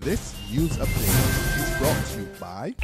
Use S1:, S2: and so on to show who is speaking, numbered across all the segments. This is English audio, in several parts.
S1: This news update is brought to you by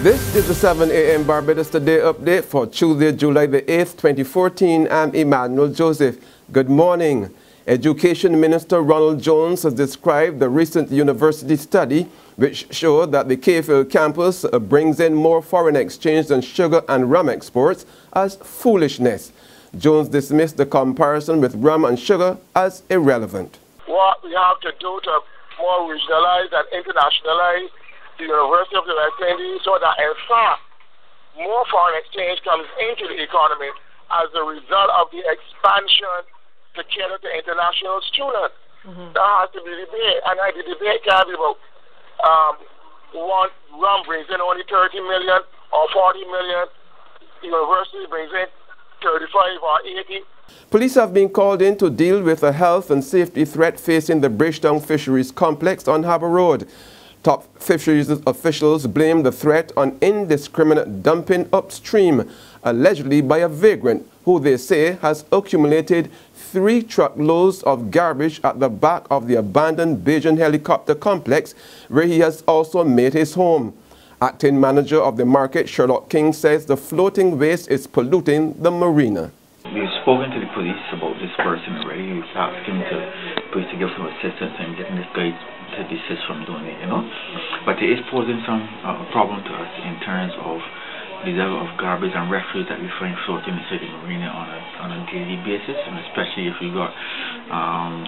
S2: This is the 7 a.m. Barbados Today update for Tuesday, July the 8th, 2014. I'm Emmanuel Joseph. Good morning. Education Minister Ronald Jones has described the recent university study which showed that the KFL campus brings in more foreign exchange than sugar and rum exports as foolishness. Jones dismissed the comparison with rum and sugar as irrelevant.
S3: What we have to do to more regionalize and internationalize the University of the West Indies so that in fact more foreign exchange comes into the economy as a result of the expansion to cater to international students. That has to be debate, and the debate can be about one rum brings in only 30 million or 40 million, the university brings in 35 or 80.
S2: Police have been called in to deal with a health and safety threat facing the Bridgetown Fisheries Complex on Harbour Road. Top fisheries officials blame the threat on indiscriminate dumping upstream, allegedly by a vagrant who they say has accumulated 3 truckloads of garbage at the back of the abandoned Bridgetown helicopter complex, where he has also made his home. Acting manager of the market, Sherlock King, says the floating waste is polluting the marina.
S4: We've spoken to the police about this person already. We've asked him to give some assistance in getting this guy to desist from doing it, But it is posing some problem to us in terms of the level of garbage and refuse that we find floating inside the marina on a daily basis, and especially if we got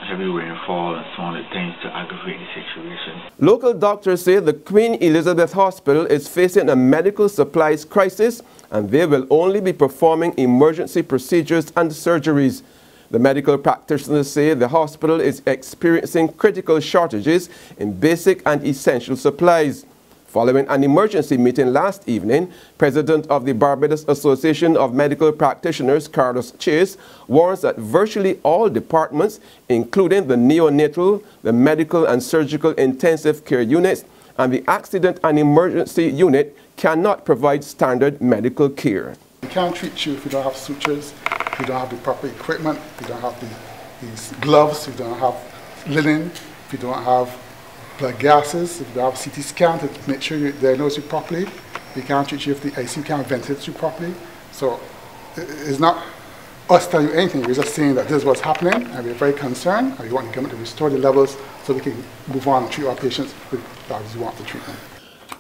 S4: heavy rainfall and so on, it tends to aggravate the situation. Local doctors say the Queen Elizabeth Hospital is facing a medical supplies crisis and they will only be performing emergency procedures and surgeries. The medical practitioners say the hospital is experiencing critical shortages in basic and essential supplies. Following an emergency meeting last evening, President of the Barbados Association of Medical Practitioners, Carlos Chase, warns that virtually all departments, including the neonatal, the medical and surgical intensive care units, and the accident and emergency unit cannot provide standard medical care.
S5: We can't treat you if you don't have sutures, if you don't have the proper equipment, if you don't have these gloves, if you don't have linen, if you don't have blood gases, if you don't have CT scan to make sure you diagnose you properly. We can't treat you if the ICU can't ventilate you properly. So it's not us telling you anything, we're just saying that this is what's happening and we're very concerned and we want the government to restore the levels so we can move on and treat our patients with doctors who want to treat them.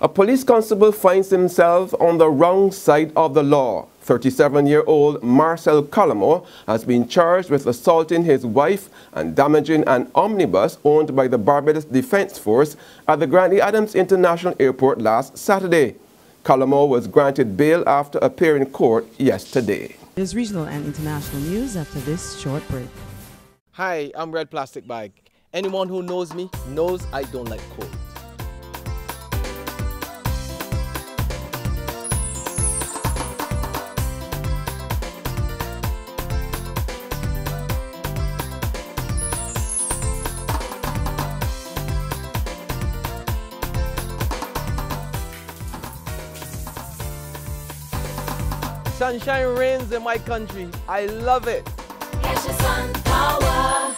S2: A police constable finds himself on the wrong side of the law. 37-year-old Marcel Colomore has been charged with assaulting his wife and damaging an omnibus owned by the Barbados Defense Force at the Grantley Adams International Airport last Saturday. Colomore was granted bail after appearing in court yesterday.
S6: There's regional and international news after this short break.
S7: Hi, I'm Red Plastic Bag. Anyone who knows me knows I don't like cold. Sunshine reigns in my country. I love it.
S8: Get your sun power.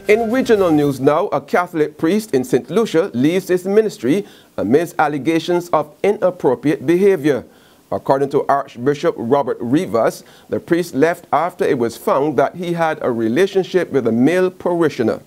S2: In regional news now, a Catholic priest in St. Lucia leaves his ministry amidst allegations of inappropriate behavior. According to Archbishop Robert Rivas, the priest left after it was found that he had a relationship with a male parishioner.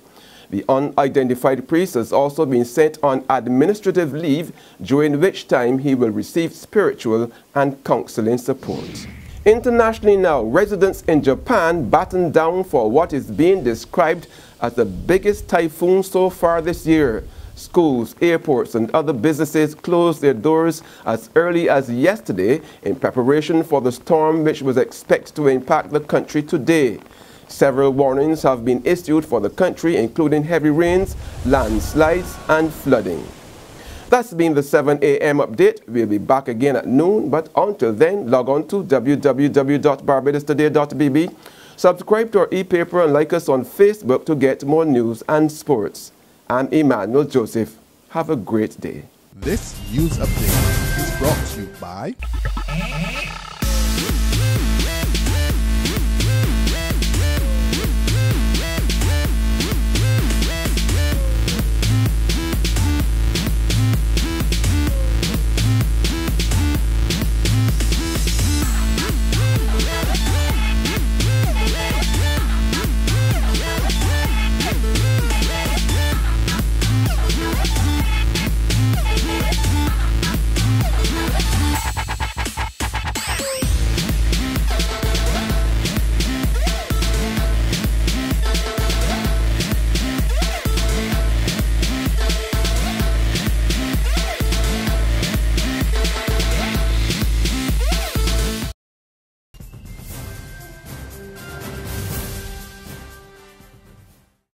S2: The unidentified priest has also been sent on administrative leave, during which time he will receive spiritual and counseling support. Internationally now, residents in Japan batten down for what is being described as the biggest typhoon so far this year. Schools, airports and other businesses closed their doors as early as yesterday in preparation for the storm which was expected to impact the country today. Several warnings have been issued for the country, including heavy rains, landslides and flooding. That's been the 7 a.m. update. We'll be back again at noon, but until then, log on to www.barbadostoday.bb, subscribe to our e-paper and like us on Facebook to get more news and sports. I'm Emmanuel Joseph. Have a great day.
S1: This news update is brought to you by